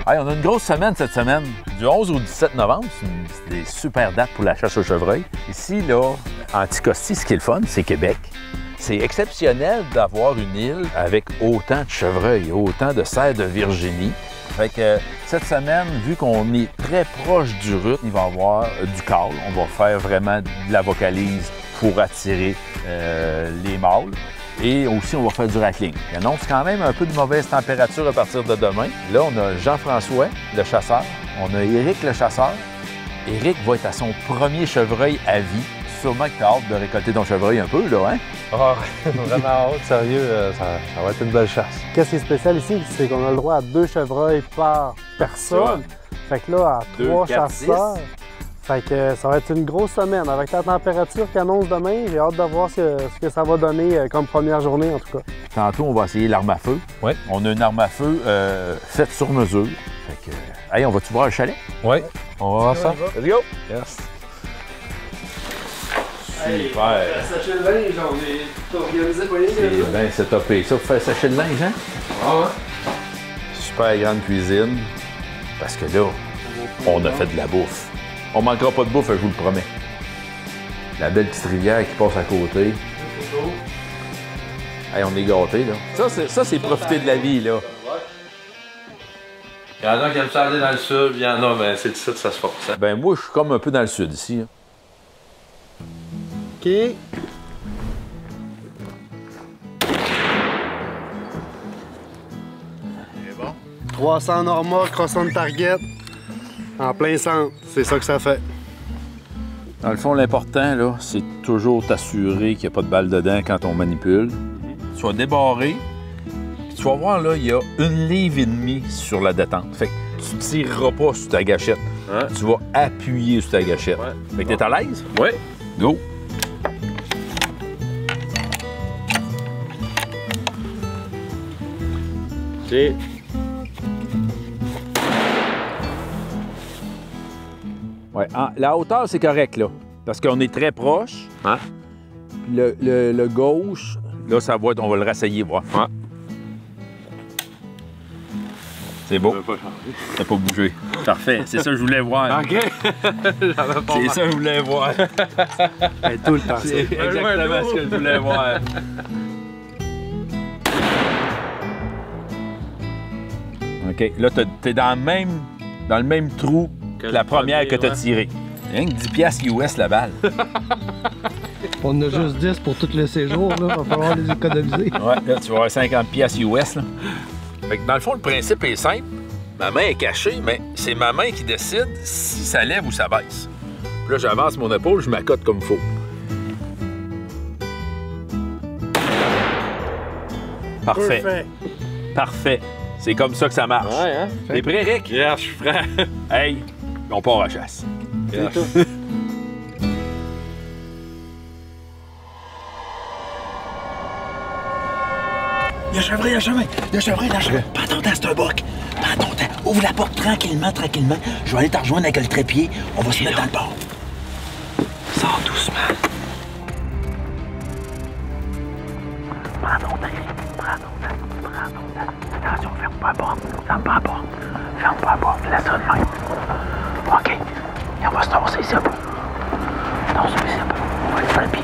Hey, on a une grosse semaine cette semaine. Du 11 au 17 novembre, c'est des super dates pour la chasse au chevreuil. Ici, là, Anticosti, ce qui est le fun, c'est Québec. C'est exceptionnel d'avoir une île avec autant de chevreuils, autant de cerfs de Virginie. Fait que cette semaine, vu qu'on est très proche du rut, il va y avoir du call. On va faire vraiment de la vocalise pour attirer les mâles. Et aussi, on va faire du rattling. Il annonce quand même un peu de mauvaise température à partir de demain. Là, on a Jean-François, le chasseur. On a Éric, le chasseur. Éric va être à son premier chevreuil à vie. Sûrement que tu as hâte de récolter ton chevreuil un peu, là, hein? Ah, vraiment hâte, sérieux, ça va être une belle chasse. Qu'est-ce qui est spécial ici, c'est qu'on a le droit à 2 chevreuils par personne. Fait que là, à 3 chasseurs. Fait que ça va être une grosse semaine. Avec la température qui annonce demain, j'ai hâte de voir ce que ça va donner comme première journée, en tout cas. Tantôt, on va essayer l'arme à feu. Oui. On a une arme à feu faite sur mesure. Fait que, hey, on va-tu voir le chalet? Oui, on va voir ça. Let's go! Yes. Super! Sachet le linge, on est organisé pour C'est bien setupé. Ça, pour faire sécher le linge, hein? Ah ouais? Super grande cuisine. Parce que là, on a fait de la bouffe. On manquera pas de bouffe, je vous le promets. La belle petite rivière qui passe à côté. Hey, on est gâtés, là. Ça, c'est profiter de la vie, là. Il y en a qui aiment ça aller dans le sud, il y en a, mais c'est ici que ça se passe. Ben moi, je suis comme un peu dans le sud, ici. Hein. OK. 300 Norma, croissant de target, en plein centre. C'est ça que ça fait. Dans le fond, l'important, là, c'est toujours t'assurer qu'il n'y a pas de balle dedans quand on manipule. Tu vas débarrer, puis tu vas voir, là, il y a 1,5 livre sur la détente. Fait que tu ne tireras pas sur ta gâchette. Hein? Tu vas appuyer sur ta gâchette. Ouais. Fait que t'es à l'aise? Oui. Go! OK. Ouais, la hauteur, c'est correct, là. Parce qu'on est très proche. Hein? Puis le gauche, là, ça va être, on va le rassailler, voir. Ouais. C'est beau. Ça va pas changer. Ça n'a pas bougé. Parfait. C'est ça que je voulais voir. OK. C'est ça que je voulais voir. Tout le temps, ça. C'est exactement ce que je voulais voir. OK. Là, t'es dans le même trou que la première que t'as tirée. Rien que 10 piastres US la balle. On a juste 10 pour tout le séjour, là. Va falloir les économiser. Ouais, là, tu vas avoir 50 piastres US, là. Fait que dans le fond, le principe est simple. Ma main est cachée, mais c'est ma main qui décide si ça lève ou ça baisse. Puis là, j'avance mon épaule, je m'accote comme il faut. Parfait. Parfait. Parfait. C'est comme ça que ça marche. Ouais, hein? T'es prêt, Rick? Yes, je suis prêt. Hey, on part à la chasse. Yes. Il y a chevreuil, il y a chevreuil, il y a chevreuil, il y a chevreuil. Prends ton temps, c'est un boc. Prends ton temps. Ouvre la porte tranquillement, tranquillement. Je vais aller te rejoindre avec le trépied. On va se mettre dans le bord. Sors doucement. Prends ton temps, prends ton temps, prends ton temps. Attention, ferme pas la porte. Ferme pas la porte. Ferme pas la porte. Laisse ça de même. OK. Et on va se torser ici un peu. Torser ici un peu. On va aller faire le pied.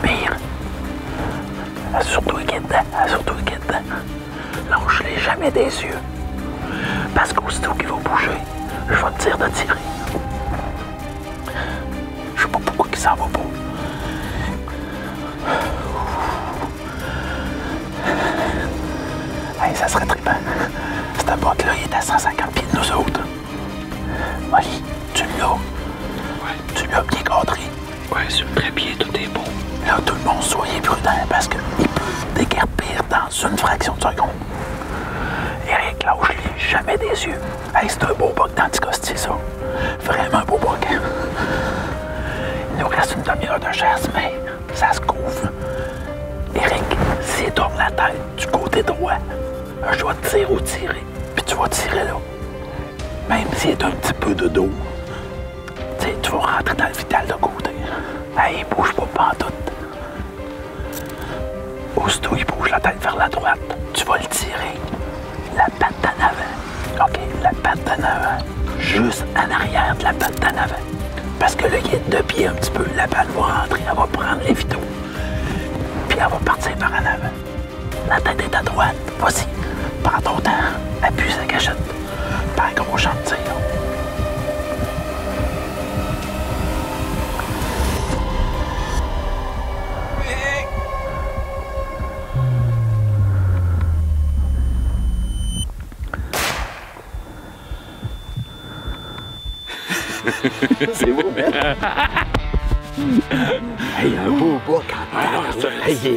Pire. Assure-toi qu'il est dedans. Assure-toi qu'il est dedans. Lâche-les jamais des yeux. Parce qu'aussitôt qu'il va bouger, je vais te dire de tirer. Je sais pas pourquoi il s'en va pas. Hey, ça serait trippant. Cette botte-là, il est à 150 pieds de nous autres. Molly, tu l'as. Ouais. Tu l'as bien cadré. Ouais, sur le trépied, tout est beau. Là, tout le monde, soyez prudent parce qu'il peut déguerpir dans une fraction de seconde. Éric, lâche-les jamais des yeux. Hey, c'est un beau bug d'Anticosti, ça. Vraiment un beau bug. Il nous reste une demi-heure de chasse, mais ça se couvre. Éric, s'il tourne la tête du côté droit, je dois te tirer ou tirer. Puis tu vas tirer là. Même s'il est un petit peu de dos, tu vas rentrer dans le vital de côté. Hey, bouge pas pantoute. Aussitôt qu'il bouge la tête vers la droite, tu vas le tirer. La patte en avant. OK, la patte en avant. Juste en arrière de la patte en avant. Parce que le guide de pied un petit peu, la balle va rentrer, elle va prendre les vitaux. Puis elle va partir par en avant. La tête est à droite. Vas-y. Prends ton temps. Appuie sa cachette. Pas un gros champ de tir. C'est beau, mec. Hey, un beau boc en hey, des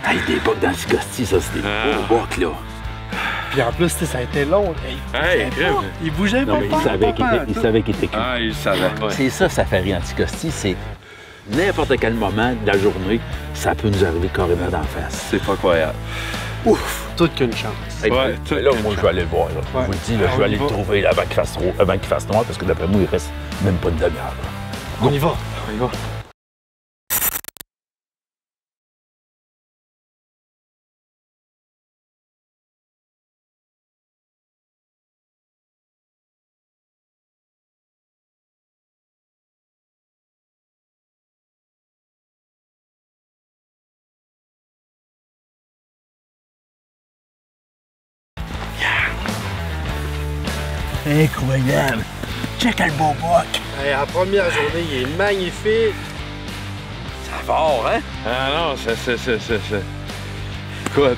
hey, des bocs dans le Ticosti, ça, c'est des beaux bocs, là. Puis en plus, ça a été long. Hey, Il bougeait Non, mais il savait qu'il était cul. Ah, il savait pas. C'est ça, Safari Anticosti, c'est n'importe quel moment de la journée, ça peut nous arriver carrément d'en face. C'est pas croyable. Ouf! Toute qu'une chance. Hey, Ouais, là, moi, je vais aller le voir. Là. Ouais. Je vous le dis, là, je vais aller le trouver là, avant qu'il fasse noir, parce que d'après moi, il reste même pas une demi-heure. Là. On y va. On y va. Incroyable! Check le beau boc! Hey, la première journée, il est magnifique. Ça fort, hein? Ah non, c'est... Écoute...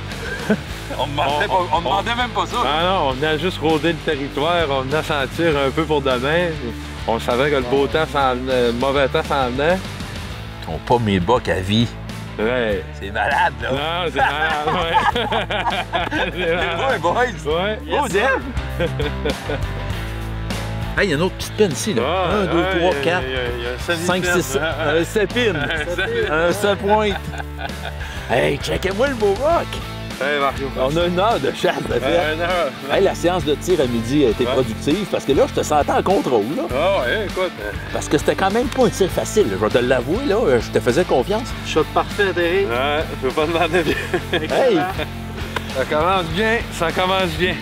On demandait même pas ça. Ah non, on venait juste rôder le territoire, on venait sentir un peu pour demain. On savait que le beau temps le mauvais temps s'en venait. Ils n'ont pas mes bocs à vie. Ouais. C'est malade, là. Non, c'est malade, ouais. C'est malade. boys! Ouais. Oh, Deb! Hey, il y a une autre petite pine ici, là. 1, 2, 3, 4, 5, 6, 7 pines. Un 7 pointes. Hey, checkez-moi le beau rock! Hey, Mario. On a une heure de chasse, de fait. Une heure. Hey, la séance de tir à midi a été productive parce que là, je te sentais en contrôle, là. Ah ouais, écoute. Parce que c'était quand même pas un tir facile. Je vais te l'avouer, là. Je te faisais confiance. Shot parfait, Derek. Ouais, je peux pas demander bien. Hey! Ça commence bien, ça commence bien.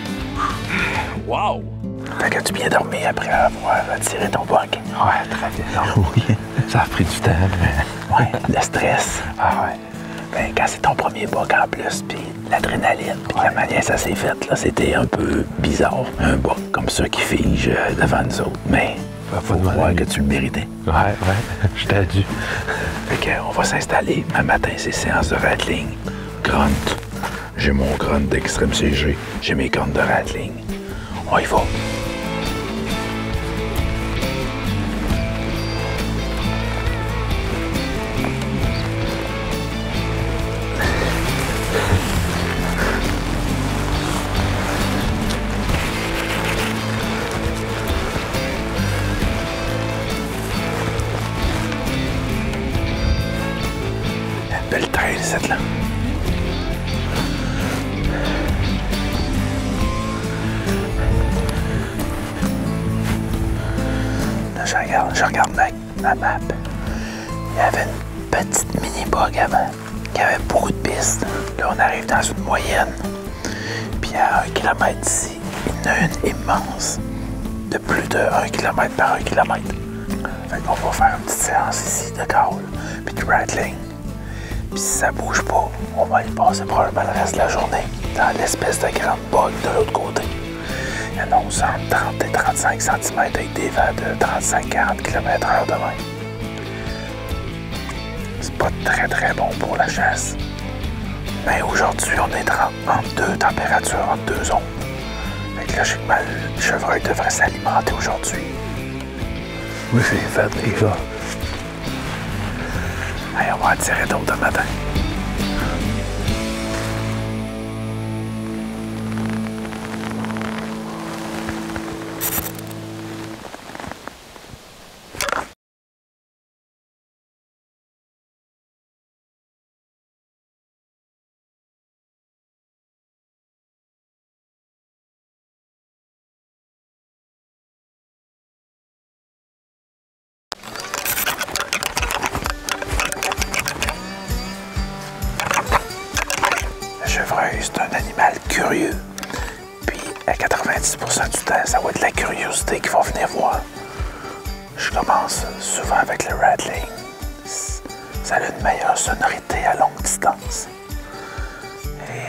Wow! As-tu bien dormi après avoir tiré ton boc? Ouais, très bien. Oui, ça a pris du temps, mais... Ouais, le stress. Ah ouais. Ben, quand c'est ton premier boc en plus, puis l'adrénaline, puis la manière ça s'est fait, là, c'était un peu bizarre. Un boc comme ça qui fige devant nous autres, mais faut voir que tu le méritais. Ouais, je t'ai dû. Fait qu'on va s'installer. Un matin, c'est séance de rattling. Grunt. J'ai mon grunt d'extrême CG. J'ai mes cornes de rattling. On y va. Belle trail, cette là. Là, je regarde ma map. Il y avait une petite mini-bug avant, qui avait beaucoup de pistes. Là, on arrive dans une moyenne. Puis à 1 km d'ici, il y en a une immense, de plus de 1 km par 1 km. Fait qu'on va faire une petite séance ici de call, puis de rattling. Puis si ça bouge pas, on va y passer probablement le reste de la journée dans l'espèce de grande bug de l'autre côté. Il annonce entre 30 et 35 cm avec des vents de 35-40 km/h de même. C'est pas très bon pour la chasse. Mais aujourd'hui, on est entre deux températures, entre deux zones. Fait que logiquement, le chevreuil devrait s'alimenter aujourd'hui. Oui, j'ai fait, les gars. Allez, on va en tirer d'autres demain matin. curieux. Puis à 90% du temps, ça va être la curiosité qui va venir voir. Je commence souvent avec le rattling. Ça a une meilleure sonorité à longue distance. Et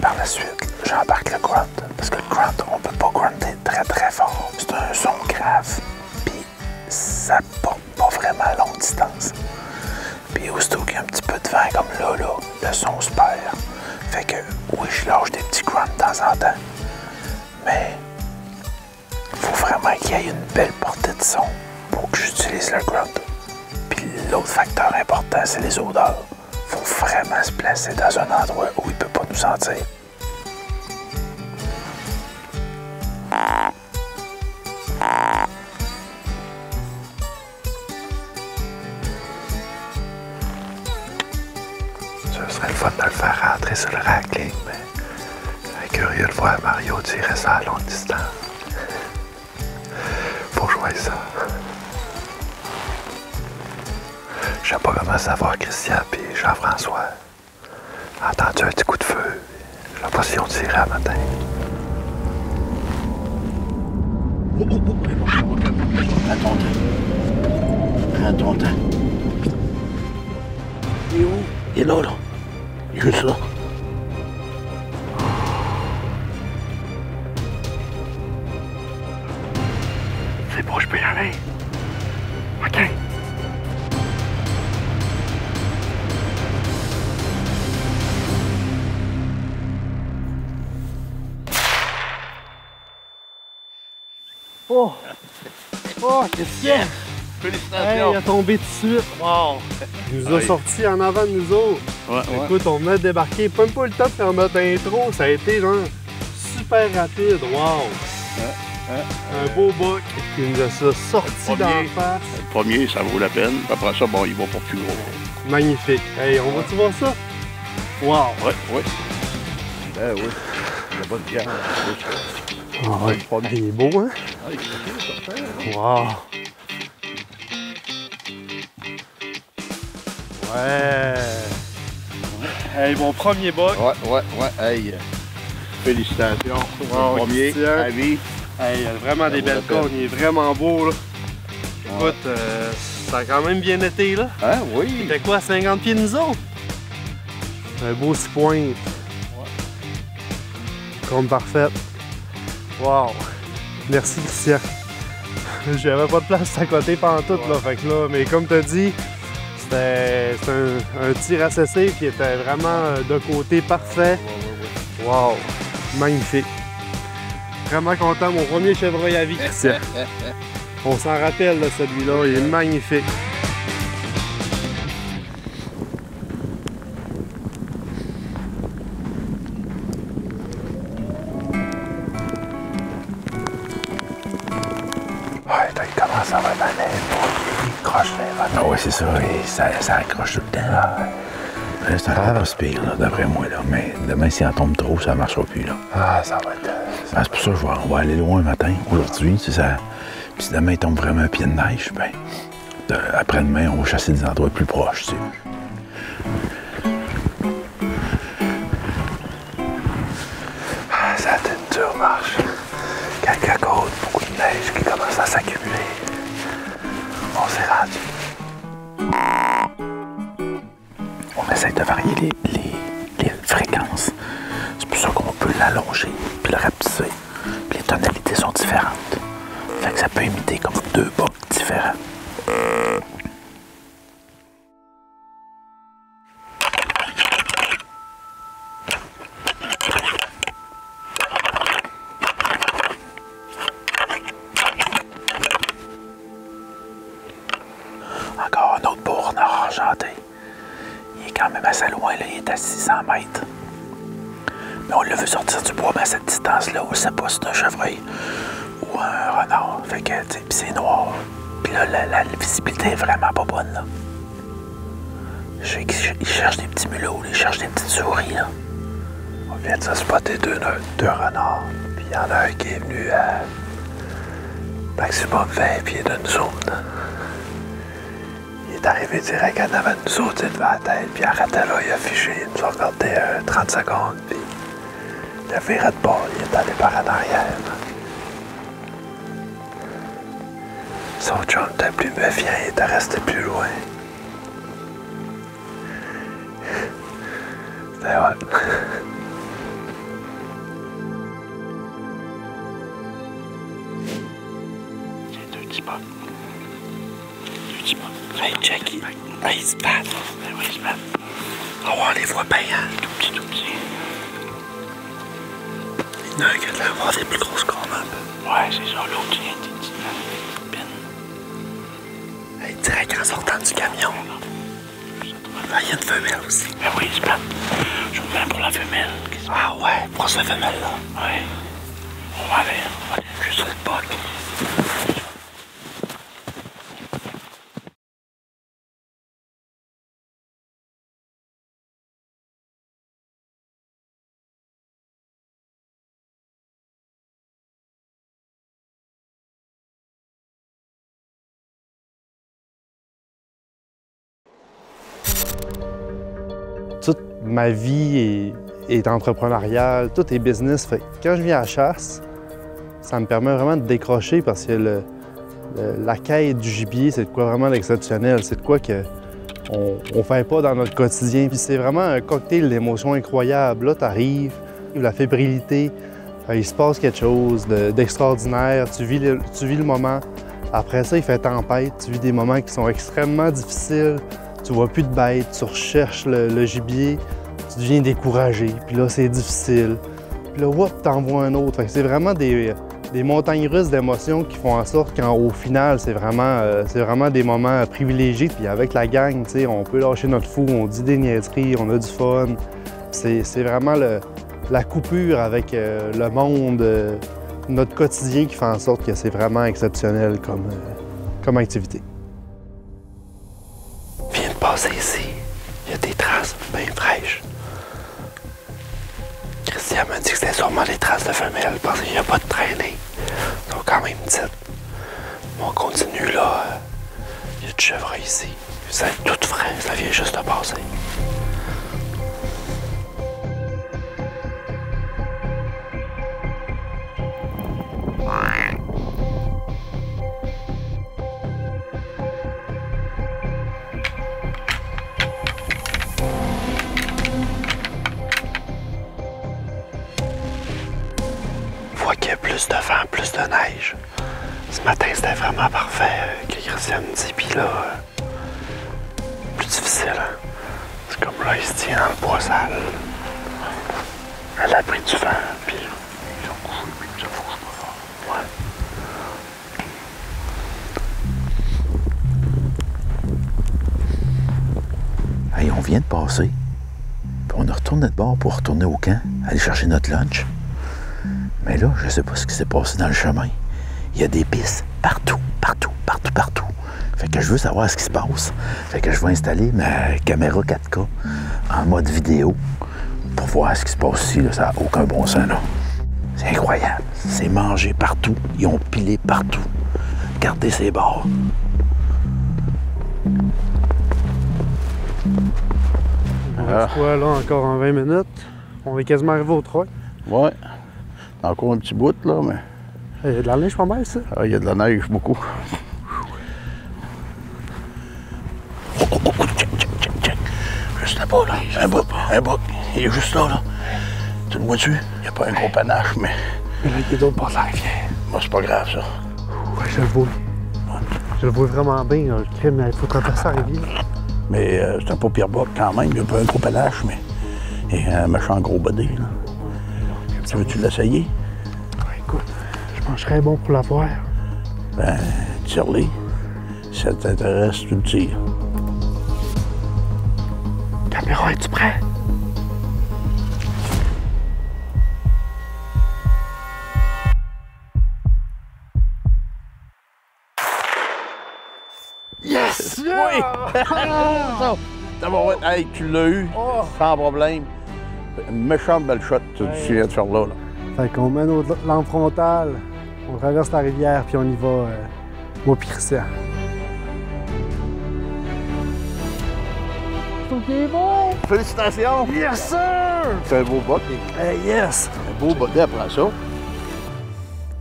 par la suite, j'embarque le grunt. Parce que le grunt, on peut pas grunter très très fort. C'est un son grave. Puis ça porte pas vraiment à longue distance. Puis aussitôt qu'il y a un petit peu de vent comme là, le son se perd. Fait que oui, je lâche des petits grunts de temps en temps. Mais il faut vraiment qu'il y ait une belle portée de son pour que j'utilise le grunt. Puis l'autre facteur important, c'est les odeurs. Il faut vraiment se placer dans un endroit où il ne peut pas nous sentir. Ce serait le fun de le faire rentrer sur le rackling, mais je suis curieux de voir Mario tirer ça à longue distance. Faut jouer ça. Je sais pas comment ça va, Christian et Jean-François. Entendu un petit coup de feu. Je sais pas si on tirait à matin. Prends ton temps. Il est où? Il est là, là. Juste là. C'est bon, je peux y aller. OK. Oh! Oh, Christian! Félicitations! Hey, il a tombé tout de suite! Wow! Il nous a sortis en avant de nous autres. Écoute, on a débarqué, même pas le temps de faire notre intro, ça a été genre super rapide. Wow! Un beau buck qui nous a sorti d'en face. Le premier, ça vaut la peine. Après ça, bon, il va pour plus gros. Magnifique. Hey, on va-tu voir ça? Wow! Oui. Ben oui. Il n'y a pas de viande. Ah ouais, il est beau, hein? Wow! Ouais! Hey, mon premier buck. Ouais. Hey, félicitations. Wow, premier, Christian. à vie. Hey, il y a vraiment des belles cornes, il est vraiment beau, là. Écoute, ça a quand même bien été, là. Hein, oui. C'était quoi, 50 pieds de nous autres? Un beau 6 pointes. Corne parfaite. Wow! Merci, Christian. J'avais pas de place à côté pantoute, là. Fait que là, mais comme tu as dit, c'était un tir ACC qui était vraiment de côté parfait. Wow! Magnifique. Vraiment content, mon premier chevreuil à vie, Christian. On s'en rappelle, là, celui-là, il est magnifique. Il commence à revenir. Il croche les vents. Ah oui, c'est ça. Et ça accroche tout le temps. Là, c'est un pas si pire, là, d'après moi. Là. Mais demain, s'il en tombe trop, ça ne marchera plus. Là. Ah, ça va être... c'est pour ça que on va aller loin le matin, aujourd'hui. Puis si demain, il tombe vraiment un pied de neige, ben, après-demain, on va chasser des endroits plus proches. Tu sais. Ah, ça a été une dure marche. Quelques côtes, beaucoup de neige qui commence à s'accumuler. On s'est rendu. On essaie de varier les fréquences. C'est pour ça qu'on peut l'allonger puis le rapetisser. Puis les tonalités sont différentes. Fait que ça peut imiter comme deux bucks différents. Encore un autre beau renard argenté. Il est quand même assez loin, là. Il est à 600 mètres. Mais on l'a vu sortir du bois, mais à cette distance-là, on ne sait pas si c'est un chevreuil ou un renard. Fait que, tu sais, pis c'est noir. Puis là, la visibilité est vraiment pas bonne, là. Je sais qu'il cherche des petits mulots, il cherche des petites souris, là. On vient de se spotter deux renards. Puis il y en a un qui est venu à maximum 20 pieds de nous autres. Il est arrivé direct en avant de nous autres, il devait la tête, puis il arrêtait là, il a fiché, il nous a regardé 30 secondes, puis Il a viré de bord, il est allé par en arrière. Son chum était plus méfiant, il était resté plus loin. C'était hot. C'est deux petits potes. Deux petits potes. Hey, Jackie. Hey, ils se battent. Ben oui, ils se battent. Oh, on les voit payants. Tout petit, tout petit. Il y en a un qui a de l'avoir des plus grosses qu'on a. Ouais, c'est ça. L'autre, il vient des petites pines. Hey, direct en sortant du camion. Ah, il y a une femelle aussi. Ben oui, ils se battent. Je me mets pour la femelle. Ah ouais, pour cette femelle-là. Ouais. On va aller juste sur le bug. Toute ma vie est entrepreneuriale, tout est business. Fait que quand je viens à la chasse, ça me permet vraiment de décrocher parce que la quête du gibier, c'est de quoi vraiment d'exceptionnel. C'est de quoi qu'on ne fait pas dans notre quotidien. Puis c'est vraiment un cocktail d'émotions incroyables. Là, t'arrives, la fébrilité, il se passe quelque chose d'extraordinaire. Tu vis le moment. Après ça, il fait tempête. Tu vis des moments qui sont extrêmement difficiles. Tu vois plus de bêtes, tu recherches le gibier, tu deviens découragé, puis là, c'est difficile. Puis là, whoop, t'en vois un autre. C'est vraiment des montagnes russes d'émotions qui font en sorte qu'au final, c'est vraiment des moments privilégiés. Puis avec la gang, on peut lâcher notre fou, on dit des niaiseries, on a du fun. C'est vraiment la coupure avec le monde, notre quotidien qui fait en sorte que c'est vraiment exceptionnel comme activité. Passer ici, il y a des traces bien fraîches. Christian m'a dit que c'était sûrement les traces de femelles parce qu'il n'y a pas de traînée. Ils sont quand même petites. On continue là. Il y a du chevreuil ici. Ça va être tout frais, ça vient juste de passer. Qu'il y a plus de vent, plus de neige. Ce matin, c'était vraiment parfait, que Christian me dit. Puis là, plus difficile, hein? C'est comme là, il se tient dans le bois sale. À l'abri du vent, puis ils ont couché, puis ça bouge pas fort. Ouais. Hey, on vient de passer. Puis on retourne de bord pour retourner au camp, aller chercher notre lunch. Mais là, je sais pas ce qui s'est passé dans le chemin. Il y a des pistes partout, partout, partout, partout. Fait que je veux savoir ce qui se passe. Fait que je vais installer ma caméra 4K en mode vidéo pour voir ce qui se passe ici. Là. Ça n'a aucun bon sens, là. C'est incroyable. C'est mangé partout. Ils ont pilé partout. Regardez ces bords. On reste quoi, là, encore en 20 minutes? On est quasiment arrivé au truck. Ouais. Encore un petit bout, là, mais... Il y a de la neige pas mal, ça? Ah, il y a de la neige, beaucoup. Check. Juste là-bas, là. Un bouc. Il est juste là, là. Tu le vois-tu? Il n'y a pas un gros panache, mais... Il y a d'autres bord de la rivière. Moi, c'est pas grave, ça. Ouais, je le vois. Je le vois vraiment bien, là. Le crime, il faut traverser la rivière. Mais c'est un pas pire bouc, quand même. Il n'y a pas un gros panache, mais... Et un méchant gros body, là. Tu veux-tu l'essayer? Ouais, écoute, je pense que je serais bon pour l'avoir. Ben, tire-les. Si ça t'intéresse, tu le tires. Caméra, es-tu prêt? Yes! Oui! Ça va, ouais. Hey, tu l'as eu, sans problème. Méchante belle shot, tu viens de faire là. Fait qu'on met notre lampe frontale, on traverse la rivière, puis on y va, moi pis Christian. OK, bon! Félicitations! Yes, sir! C'est un beau bot. Hey, yes! beau body après ça.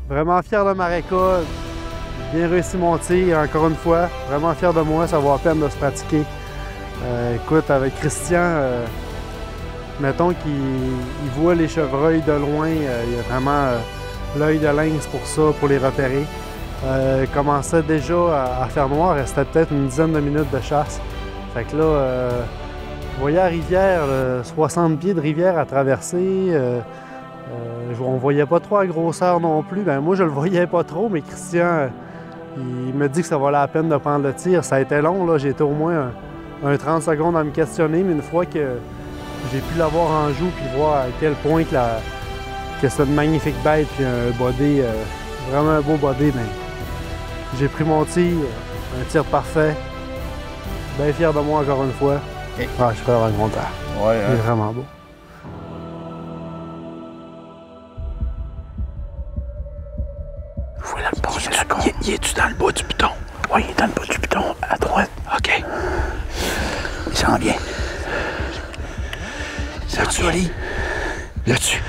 Vraiment fier de ma récolte. Bien réussi mon tir, encore une fois. Vraiment fier de moi, ça vaut la peine de se pratiquer. Écoute, avec Christian, mettons qu'il voit les chevreuils de loin, il y a vraiment l'œil de lynx pour ça, pour les repérer. Commençait déjà à faire noir, il restait peut-être une dizaine de minutes de chasse. Fait que là, vous voyez la rivière, 60 pieds de rivière à traverser. On voyait pas trop la grosseur non plus. Ben, moi, je le voyais pas trop, mais Christian, il me dit que ça valait la peine de prendre le tir. Ça a été long, là. J'ai été au moins un 30 secondes à me questionner, mais une fois que j'ai pu l'avoir en joue puis voir à quel point que c'est une magnifique bête puis un body, vraiment un beau body, ben, j'ai pris mon tir, un tir parfait. Bien fier de moi encore une fois. Ah, je suis vraiment content. Ouais, Il est vraiment beau. Je vois là le passer. Il est-tu dans le bas du piton? Oui, il est dans le bas du piton, à droite. OK. Il s'en vient. Là-dessus, Ali. Là-dessus.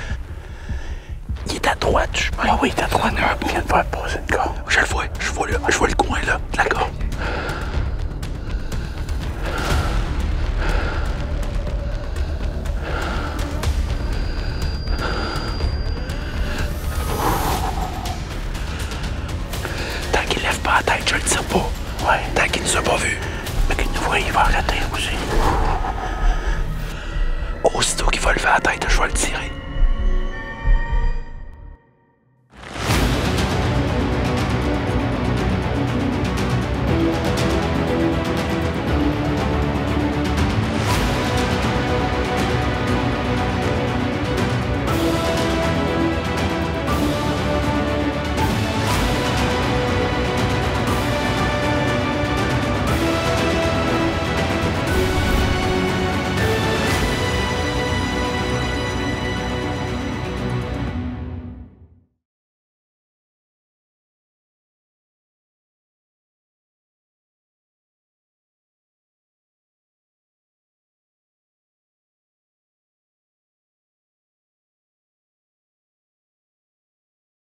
Il est à droite du chemin. Ah oui, il est à droite. Il vient de faire passer une corde. Je le vois. Je vois le coin, là, de la corde. Tant qu'il lève pas la tête, je le tire pas. Ouais. Tant qu'il nous a pas vus. Mais qu'il nous voit, il va arrêter aussi. Aussitôt qu'il va lever la tête, je vais le tirer.